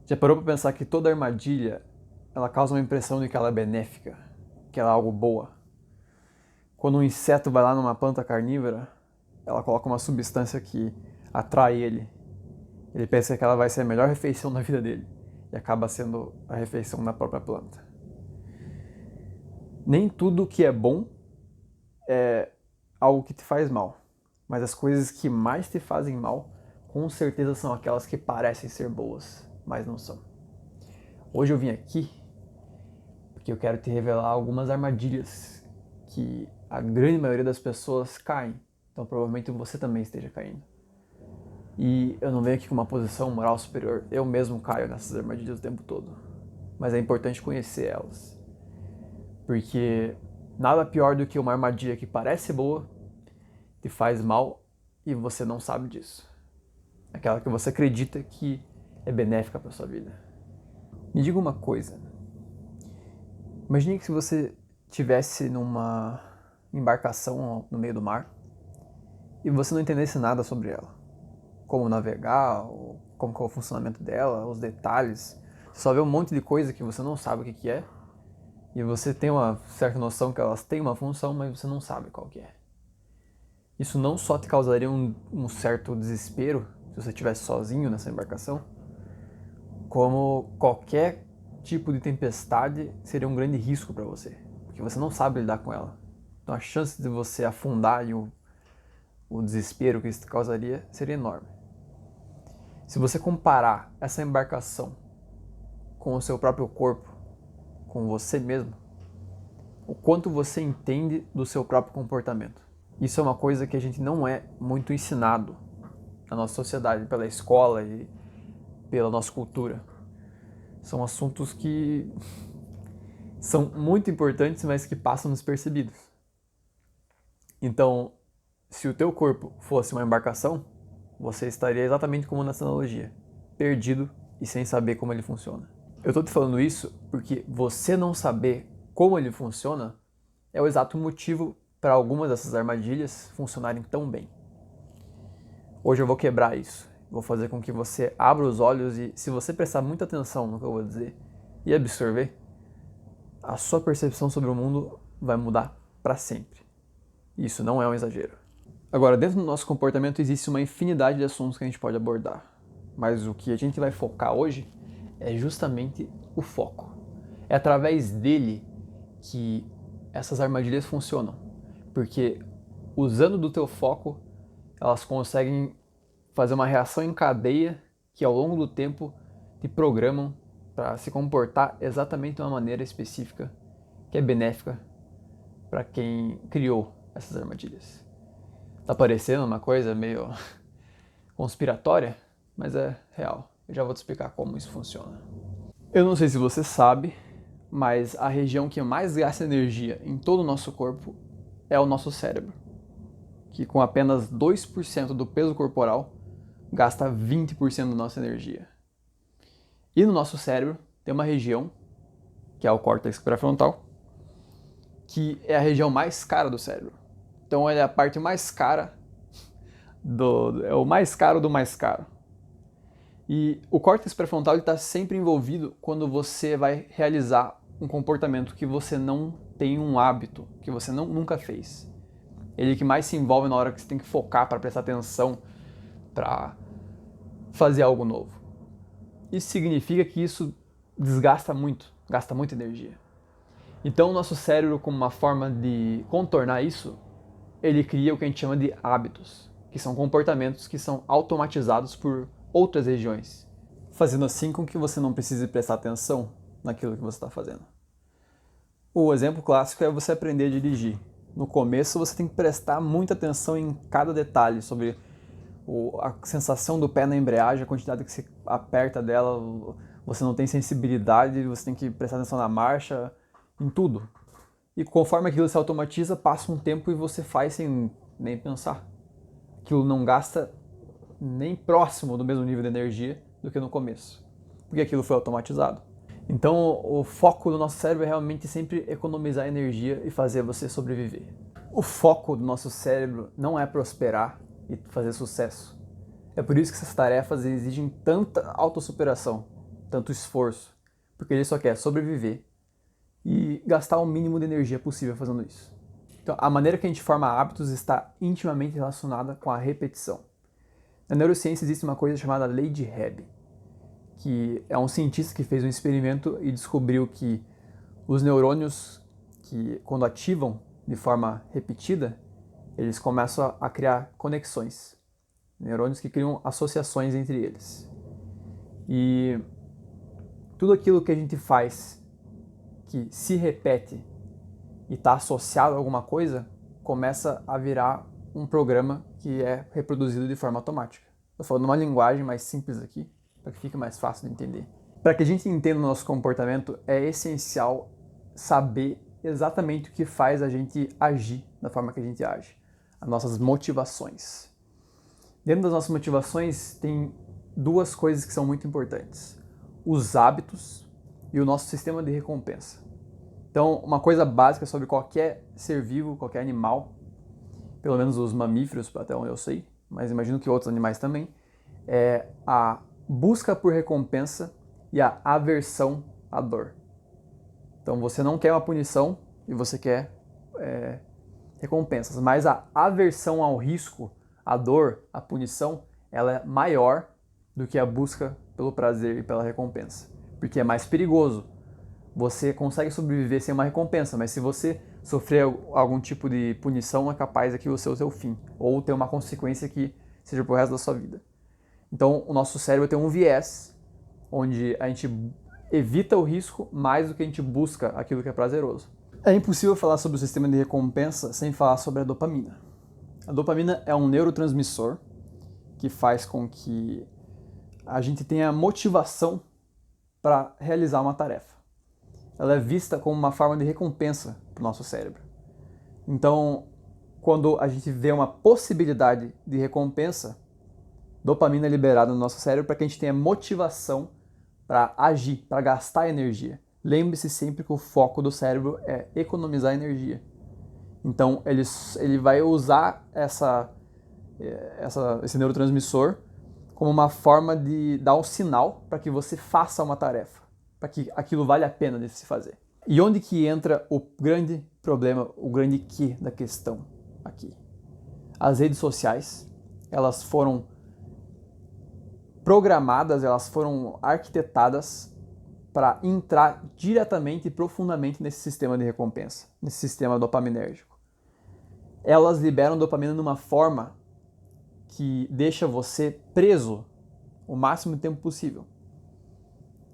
Já parou para pensar que toda armadilha ela causa uma impressão de que ela é benéfica, que ela é algo boa? Quando um inseto vai lá numa planta carnívora, ela coloca uma substância que atrai ele. Ele pensa que ela vai ser a melhor refeição da vida dele e acaba sendo a refeição da própria planta. Nem tudo que é bom é algo que te faz mal, mas as coisas que mais te fazem mal, com certeza são aquelas que parecem ser boas, mas não são. Hoje eu vim aqui porque eu quero te revelar algumas armadilhas que a grande maioria das pessoas caem. Então provavelmente você também esteja caindo. E eu não venho aqui com uma posição moral superior. Eu mesmo caio nessas armadilhas o tempo todo. Mas é importante conhecer elas. Porque nada pior do que uma armadilha que parece boa, te faz mal e você não sabe disso. Aquela que você acredita que é benéfica para sua vida. Me diga uma coisa. Imagine que se você estivesse numa embarcação no meio do mar e você não entendesse nada sobre ela. Como navegar, como é o funcionamento dela, os detalhes. Você só vê um monte de coisa que você não sabe o que é. E você tem uma certa noção que elas têm uma função, mas você não sabe qual que é. Isso não só te causaria um certo desespero, se você estivesse sozinho nessa embarcação, como qualquer tipo de tempestade seria um grande risco para você, porque você não sabe lidar com ela. Então a chance de você afundar e o desespero que isso causaria seria enorme. Se você comparar essa embarcação com o seu próprio corpo, com você mesmo, o quanto você entende do seu próprio comportamento. Isso é uma coisa que a gente não é muito ensinado na nossa sociedade, pela escola e pela nossa cultura. São assuntos que são muito importantes, mas que passam despercebidos. Então, se o teu corpo fosse uma embarcação, você estaria exatamente como nessa analogia, perdido e sem saber como ele funciona. Eu estou te falando isso porque você não saber como ele funciona é o exato motivo para algumas dessas armadilhas funcionarem tão bem. Hoje eu vou quebrar isso, vou fazer com que você abra os olhos e, se você prestar muita atenção no que eu vou dizer e absorver, a sua percepção sobre o mundo vai mudar para sempre. Isso não é um exagero. Agora, dentro do nosso comportamento existe uma infinidade de assuntos que a gente pode abordar, mas o que a gente vai focar hoje é justamente o foco. É através dele que essas armadilhas funcionam, porque usando do teu foco, elas conseguem fazer uma reação em cadeia que ao longo do tempo te programam para se comportar exatamente de uma maneira específica que é benéfica para quem criou essas armadilhas. Tá parecendo uma coisa meio conspiratória, mas é real. Eu já vou te explicar como isso funciona. Eu não sei se você sabe, mas a região que mais gasta energia em todo o nosso corpo é o nosso cérebro, que com apenas 2% do peso corporal gasta 20% da nossa energia. E no nosso cérebro tem uma região, que é o córtex pré-frontal, que é a região mais cara do cérebro. Então ele é a parte mais cara é o mais caro do mais caro. E o córtex pré-frontal está sempre envolvido quando você vai realizar um comportamento que você não tem um hábito, que você nunca fez. Ele que mais se envolve na hora que você tem que focar para prestar atenção, para fazer algo novo. Isso significa que isso desgasta muito, gasta muita energia. Então o nosso cérebro, como uma forma de contornar isso, ele cria o que a gente chama de hábitos, que são comportamentos que são automatizados por outras regiões, fazendo assim com que você não precise prestar atenção naquilo que você está fazendo. O exemplo clássico é você aprender a dirigir. No começo você tem que prestar muita atenção em cada detalhe sobre a sensação do pé na embreagem, a quantidade que você aperta dela, você não tem sensibilidade, você tem que prestar atenção na marcha, em tudo. E conforme aquilo se automatiza, passa um tempo e você faz sem nem pensar. Aquilo não gasta nem próximo do mesmo nível de energia do que no começo, porque aquilo foi automatizado. Então o foco do nosso cérebro é realmente sempre economizar energia e fazer você sobreviver. O foco do nosso cérebro não é prosperar e fazer sucesso. É por isso que essas tarefas exigem tanta autossuperação, tanto esforço, porque ele só quer sobreviver e gastar o mínimo de energia possível fazendo isso. Então, a maneira que a gente forma hábitos está intimamente relacionada com a repetição. Na neurociência existe uma coisa chamada lei de Hebb, que é um cientista que fez um experimento e descobriu que os neurônios que, quando ativam de forma repetida, eles começam a criar conexões. Neurônios que criam associações entre eles. E tudo aquilo que a gente faz que se repete e está associado a alguma coisa, começa a virar um programa que é reproduzido de forma automática. Estou falando uma linguagem mais simples aqui, para que fique mais fácil de entender. Para que a gente entenda o nosso comportamento, é essencial saber exatamente o que faz a gente agir da forma que a gente age. As nossas motivações. Dentro das nossas motivações tem duas coisas que são muito importantes. Os hábitos e o nosso sistema de recompensa. Então, uma coisa básica sobre qualquer ser vivo, qualquer animal, pelo menos os mamíferos, até onde eu sei, mas imagino que outros animais também, é a busca por recompensa e a aversão à dor. Então, você não quer uma punição e você quer recompensas, mas a aversão ao risco, à dor, à punição, ela é maior do que a busca pelo prazer e pela recompensa, porque é mais perigoso. Você consegue sobreviver sem uma recompensa, mas se você sofrer algum tipo de punição, é capaz daquilo ser o seu fim, ou ter uma consequência que seja pro resto da sua vida. Então, o nosso cérebro tem um viés, onde a gente evita o risco mais do que a gente busca aquilo que é prazeroso. É impossível falar sobre o sistema de recompensa sem falar sobre a dopamina. A dopamina é um neurotransmissor que faz com que a gente tenha motivação para realizar uma tarefa. Ela é vista como uma forma de recompensa para o nosso cérebro. Então, quando a gente vê uma possibilidade de recompensa, dopamina é liberada no nosso cérebro para que a gente tenha motivação para agir, para gastar energia. Lembre-se sempre que o foco do cérebro é economizar energia. Então, ele vai usar esse neurotransmissor como uma forma de dar um sinal para que você faça uma tarefa, para que aquilo vale a pena de se fazer. E onde que entra o grande problema, o grande quê da questão aqui? As redes sociais, elas foram programadas, elas foram arquitetadas para entrar diretamente e profundamente nesse sistema de recompensa, nesse sistema dopaminérgico. Elas liberam dopamina de uma forma que deixa você preso o máximo de tempo possível.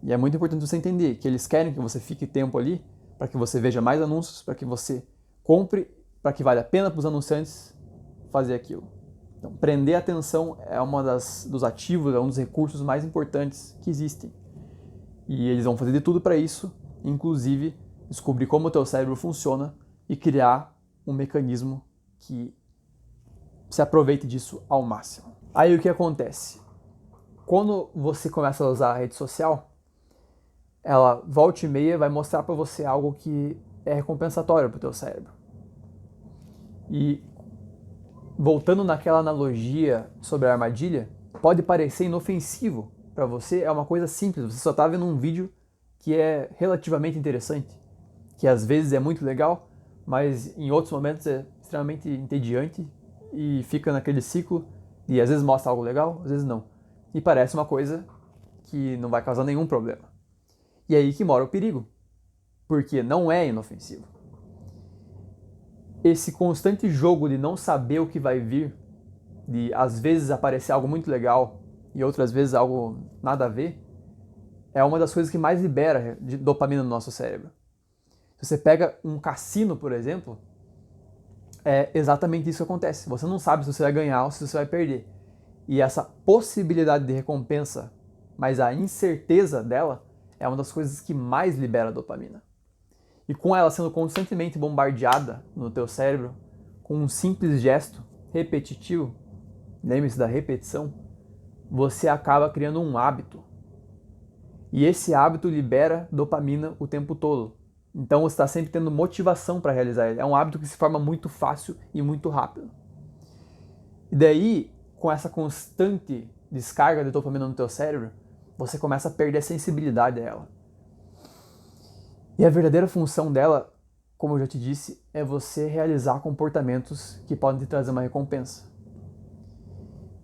E é muito importante você entender que eles querem que você fique tempo ali para que você veja mais anúncios, para que você compre, para que vale a pena para os anunciantes fazer aquilo. Então, prender a atenção é dos ativos, é um dos recursos mais importantes que existem. E eles vão fazer de tudo para isso, inclusive descobrir como o teu cérebro funciona e criar um mecanismo que se aproveite disso ao máximo. Aí o que acontece? Quando você começa a usar a rede social, ela volta e meia vai mostrar para você algo que é recompensatório para o teu cérebro. E voltando naquela analogia sobre a armadilha, pode parecer inofensivo para você, é uma coisa simples, você só está vendo um vídeo que é relativamente interessante, que às vezes é muito legal, mas em outros momentos é extremamente entediante e fica naquele ciclo e às vezes mostra algo legal, às vezes não. E parece uma coisa que não vai causar nenhum problema. E é aí que mora o perigo, porque não é inofensivo. Esse constante jogo de não saber o que vai vir, de às vezes aparecer algo muito legal e outras vezes algo nada a ver, é uma das coisas que mais libera de dopamina no nosso cérebro. Se você pega um cassino, por exemplo, é exatamente isso que acontece. Você não sabe se você vai ganhar ou se você vai perder. E essa possibilidade de recompensa, mas a incerteza dela, é uma das coisas que mais libera dopamina. E com ela sendo constantemente bombardeada no teu cérebro, com um simples gesto repetitivo, lembre-se da repetição, você acaba criando um hábito. E esse hábito libera dopamina o tempo todo. Então você está sempre tendo motivação para realizar ele. É um hábito que se forma muito fácil e muito rápido. E daí, com essa constante descarga de dopamina no teu cérebro, você começa a perder a sensibilidade a ela. E a verdadeira função dela, como eu já te disse, é você realizar comportamentos que podem te trazer uma recompensa.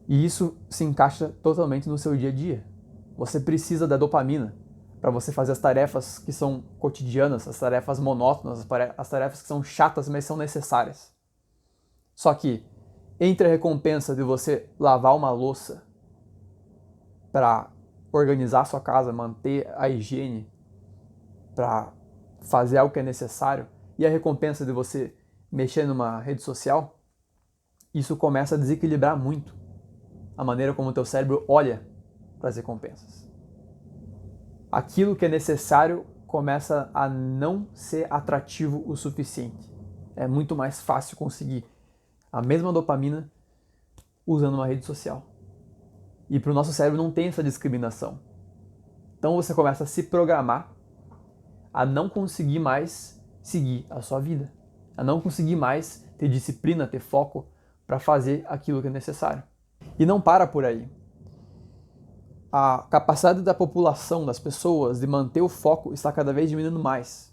E isso se encaixa totalmente no seu dia a dia. Você precisa da dopamina para você fazer as tarefas que são cotidianas, as tarefas monótonas, as tarefas que são chatas, mas são necessárias. Só que entre a recompensa de você lavar uma louça para organizar a sua casa, manter a higiene, para fazer algo que é necessário, e a recompensa de você mexer numa rede social, isso começa a desequilibrar muito a maneira como o teu cérebro olha para as recompensas. Aquilo que é necessário começa a não ser atrativo o suficiente. É muito mais fácil conseguir a mesma dopamina usando uma rede social. E para o nosso cérebro não tem essa discriminação. Então você começa a se programar a não conseguir mais seguir a sua vida, a não conseguir mais ter disciplina, ter foco para fazer aquilo que é necessário. E não para por aí. A capacidade da população, das pessoas, de manter o foco está cada vez diminuindo mais,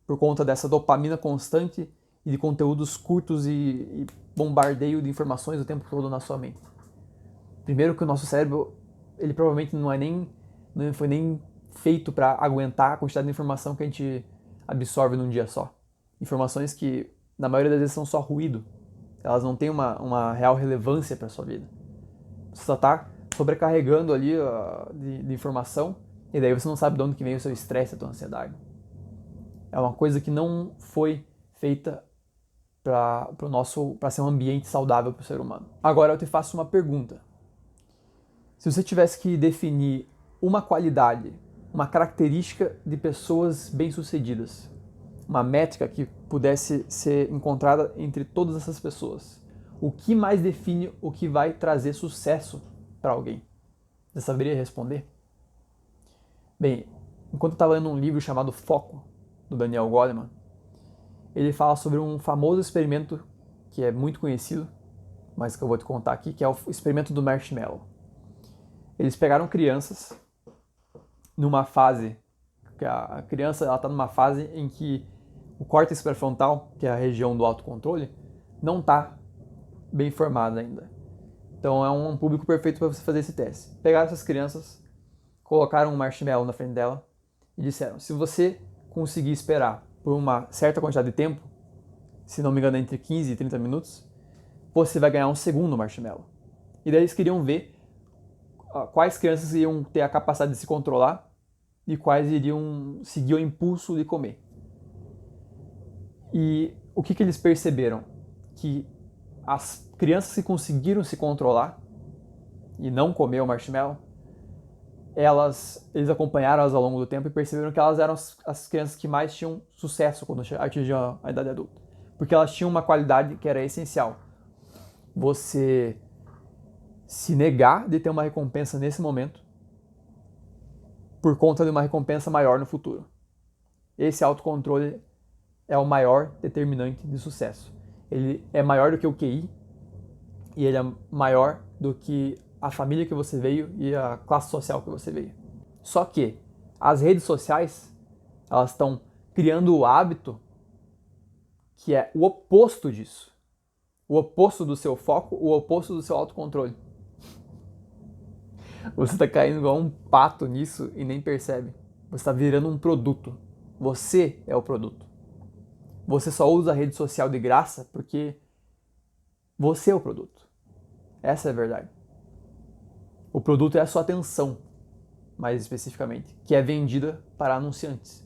por conta dessa dopamina constante e de conteúdos curtos e bombardeio de informações o tempo todo na sua mente. Primeiro que o nosso cérebro, ele provavelmente não foi nem feito para aguentar a quantidade de informação que a gente absorve num dia só. Informações que, na maioria das vezes, são só ruído. Elas não têm uma real relevância para a sua vida. Você só está sobrecarregando ali de informação e daí você não sabe de onde que vem o seu estresse, a tua ansiedade. É uma coisa que não foi feita para ser um ambiente saudável para o ser humano. Agora eu te faço uma pergunta. Se você tivesse que definir uma qualidade, uma característica de pessoas bem-sucedidas, uma métrica que pudesse ser encontrada entre todas essas pessoas, o que mais define o que vai trazer sucesso para alguém? Você saberia responder? Bem, enquanto eu estava lendo um livro chamado Foco, do Daniel Goleman, ele fala sobre um famoso experimento que é muito conhecido, mas que eu vou te contar aqui, que é o experimento do marshmallow. Eles pegaram crianças numa fase, que a criança está numa fase em que o córtex pré-frontal, que é a região do autocontrole, não está bem formado ainda. Então é um público perfeito para você fazer esse teste. Pegaram essas crianças, colocaram um marshmallow na frente dela e disseram: se você conseguir esperar por uma certa quantidade de tempo, se não me engano entre 15 e 30 minutos, você vai ganhar um segundo marshmallow. E daí eles queriam ver quais crianças iam ter a capacidade de se controlar e quais iriam seguir o impulso de comer. E o que eles perceberam? Que as crianças que conseguiram se controlar e não comer o marshmallow, eles acompanharam elas ao longo do tempo e perceberam que elas eram as crianças que mais tinham sucesso quando atingiam a idade adulta. Porque elas tinham uma qualidade que era essencial. Você se negar de ter uma recompensa nesse momento por conta de uma recompensa maior no futuro. Esse autocontrole é o maior determinante de sucesso. Ele é maior do que o QI e ele é maior do que a família que você veio e a classe social que você veio. Só que as redes sociais, elas estão criando o hábito que é o oposto disso. O oposto do seu foco, o oposto do seu autocontrole. Você está caindo igual um pato nisso e nem percebe. Você está virando um produto. Você é o produto. Você só usa a rede social de graça porque você é o produto. Essa é a verdade. O produto é a sua atenção, mais especificamente, que é vendida para anunciantes.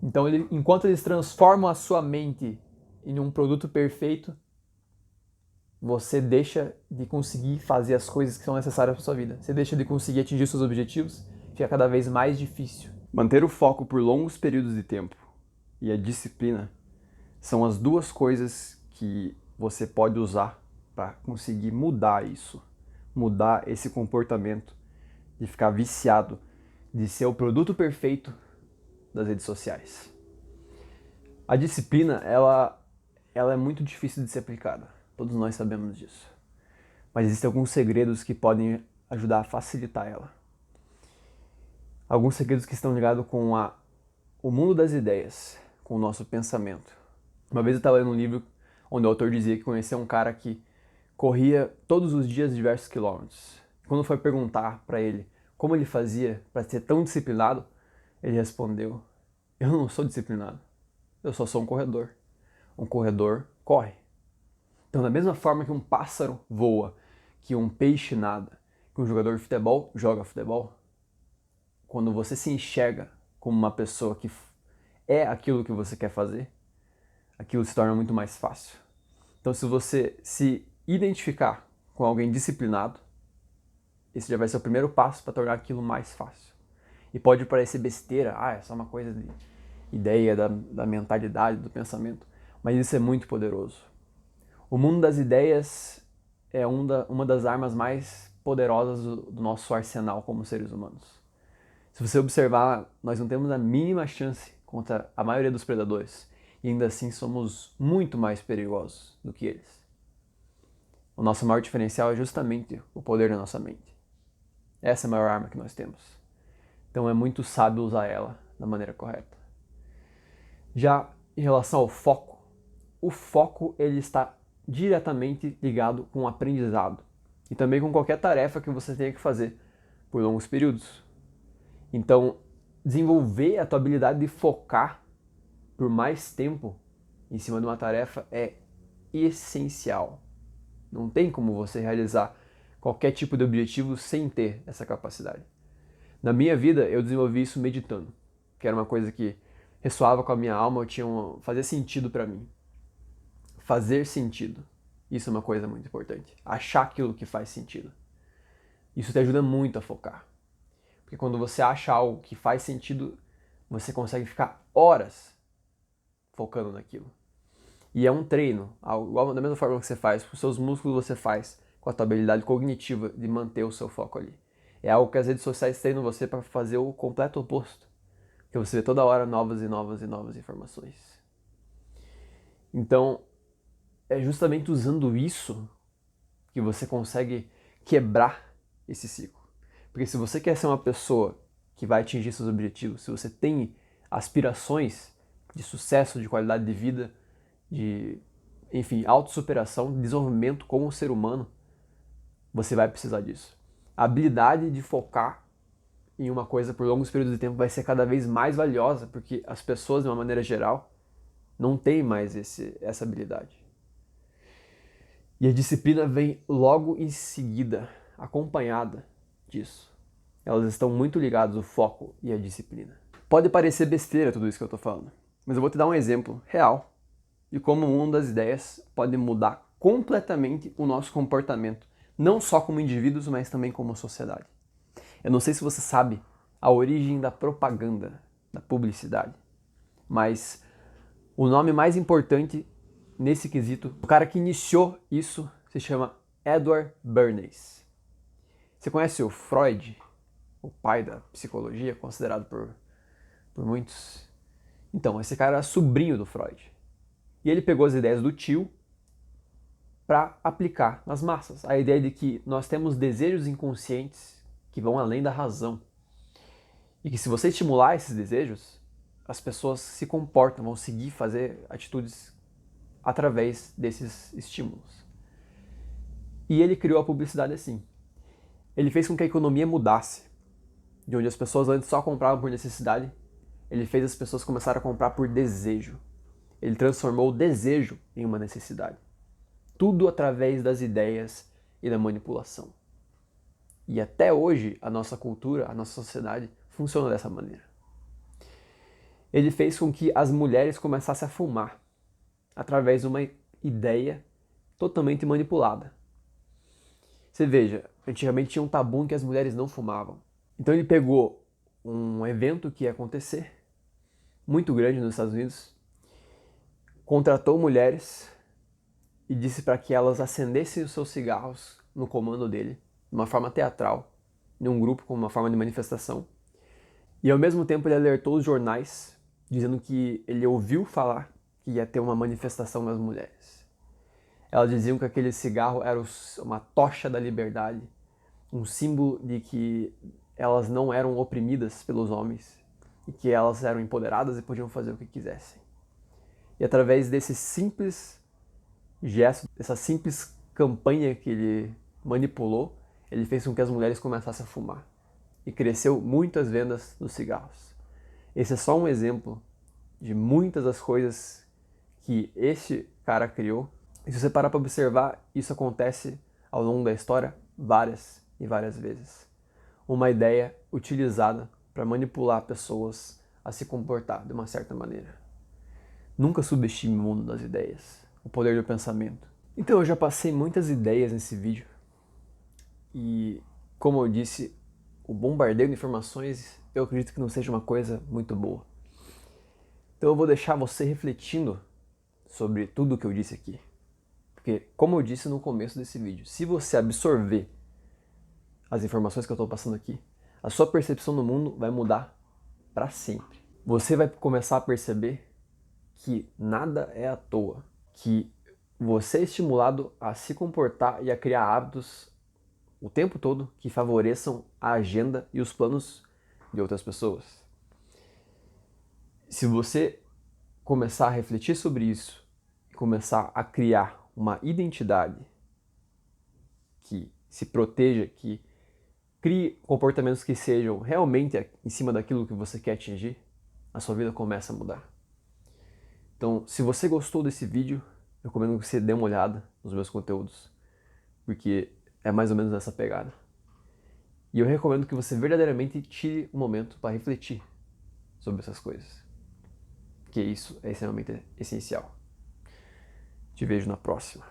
Então, enquanto eles transformam a sua mente em um produto perfeito, você deixa de conseguir fazer as coisas que são necessárias para sua vida. Você deixa de conseguir atingir seus objetivos, fica cada vez mais difícil. Manter o foco por longos períodos de tempo e a disciplina são as duas coisas que você pode usar para conseguir mudar isso, mudar esse comportamento de ficar viciado, de ser o produto perfeito das redes sociais. A disciplina, ela é muito difícil de ser aplicada. Todos nós sabemos disso. Mas existem alguns segredos que podem ajudar a facilitar ela. alguns segredos que estão ligados com o mundo das ideias, com o nosso pensamento. Uma vez eu estava lendo um livro onde o autor dizia que conhecia um cara que corria todos os dias diversos quilômetros. Quando foi perguntar para ele como ele fazia para ser tão disciplinado, ele respondeu: eu não sou disciplinado, eu só sou um corredor. Um corredor corre. Então, da mesma forma que um pássaro voa, que um peixe nada, que um jogador de futebol joga futebol, quando você se enxerga como uma pessoa que é aquilo que você quer fazer, aquilo se torna muito mais fácil. Então, se você se identificar com alguém disciplinado, esse já vai ser o primeiro passo para tornar aquilo mais fácil. E pode parecer besteira, é só uma coisa de ideia, da mentalidade, do pensamento, mas isso é muito poderoso. O mundo das ideias é uma das armas mais poderosas do nosso arsenal como seres humanos. Se você observar, nós não temos a mínima chance contra a maioria dos predadores, e ainda assim somos muito mais perigosos do que eles. O nosso maior diferencial é justamente o poder da nossa mente. Essa é a maior arma que nós temos. Então é muito sábio usar ela da maneira correta. Já em relação ao foco, o foco ele está diretamente ligado com o aprendizado e também com qualquer tarefa que você tenha que fazer por longos períodos. Então, desenvolver a tua habilidade de focar por mais tempo em cima de uma tarefa é essencial. Não tem como você realizar qualquer tipo de objetivo sem ter essa capacidade. Na minha vida, eu desenvolvi isso meditando, que era uma coisa que ressoava com a minha alma, fazia sentido para mim. Fazer sentido. Isso é uma coisa muito importante. Achar aquilo que faz sentido. Isso te ajuda muito a focar. Porque quando você acha algo que faz sentido, você consegue ficar horas focando naquilo. E é um treino, igual da mesma forma que você faz com os seus músculos, você faz com a tua habilidade cognitiva de manter o seu foco ali. É algo que as redes sociais treinam você para fazer o completo oposto. Porque você vê toda hora novas e novas e novas informações. Então, é justamente usando isso que você consegue quebrar esse ciclo. Porque se você quer ser uma pessoa que vai atingir seus objetivos, se você tem aspirações de sucesso, de qualidade de vida, de, enfim, autossuperação, desenvolvimento como ser humano, você vai precisar disso. A habilidade de focar em uma coisa por longos períodos de tempo vai ser cada vez mais valiosa, porque as pessoas, de uma maneira geral, não têm mais essa habilidade. E a disciplina vem logo em seguida, acompanhada disso. Elas estão muito ligadas ao foco e à disciplina. Pode parecer besteira tudo isso que eu estou falando, mas eu vou te dar um exemplo real de como o mundo das ideias pode mudar completamente o nosso comportamento, não só como indivíduos, mas também como sociedade. Eu não sei se você sabe a origem da propaganda, da publicidade, mas o nome mais importante nesse quesito, o cara que iniciou isso se chama Edward Bernays. Você conhece o Freud, o pai da psicologia, considerado por muitos? Então, esse cara era sobrinho do Freud. E ele pegou as ideias do tio para aplicar nas massas. A ideia de que nós temos desejos inconscientes que vão além da razão. E que se você estimular esses desejos, as pessoas se comportam, vão seguir fazer atitudes através desses estímulos. E ele criou a publicidade assim. Ele fez com que a economia mudasse. De onde as pessoas antes só compravam por necessidade, ele fez as pessoas começarem a comprar por desejo. Ele transformou o desejo em uma necessidade. Tudo através das ideias e da manipulação. E até hoje, a nossa cultura, a nossa sociedade funciona dessa maneira. Ele fez com que as mulheres começassem a fumar através de uma ideia totalmente manipulada. Você veja, antigamente tinha um tabu em que as mulheres não fumavam. Então ele pegou um evento que ia acontecer, muito grande nos Estados Unidos, contratou mulheres e disse para que elas acendessem os seus cigarros no comando dele, de uma forma teatral, em um grupo como uma forma de manifestação. E ao mesmo tempo ele alertou os jornais, dizendo que ele ouviu falar que ia ter uma manifestação das mulheres. Elas diziam que aquele cigarro era uma tocha da liberdade, um símbolo de que elas não eram oprimidas pelos homens e que elas eram empoderadas e podiam fazer o que quisessem. E através desse simples gesto, dessa simples campanha que ele manipulou, ele fez com que as mulheres começassem a fumar. E cresceu muito as vendas dos cigarros. Esse é só um exemplo de muitas das coisas que este cara criou. E se você parar para observar, isso acontece ao longo da história várias e várias vezes. Uma ideia utilizada para manipular pessoas a se comportar de uma certa maneira. Nunca subestime o mundo das ideias, o poder do pensamento. Então eu já passei muitas ideias nesse vídeo e, como eu disse, o bombardeio de informações eu acredito que não seja uma coisa muito boa. Então eu vou deixar você refletindo sobre tudo o que eu disse aqui. Porque, como eu disse no começo desse vídeo, se você absorver as informações que eu estou passando aqui, a sua percepção do mundo vai mudar para sempre. Você vai começar a perceber que nada é à toa, que você é estimulado a se comportar e a criar hábitos o tempo todo que favoreçam a agenda e os planos de outras pessoas. Se você começar a refletir sobre isso e começar a criar uma identidade que se proteja, que crie comportamentos que sejam realmente em cima daquilo que você quer atingir, a sua vida começa a mudar. Então, se você gostou desse vídeo, eu recomendo que você dê uma olhada nos meus conteúdos, porque é mais ou menos nessa pegada. E eu recomendo que você verdadeiramente tire um momento para refletir sobre essas coisas, porque isso é extremamente essencial. Te vejo na próxima.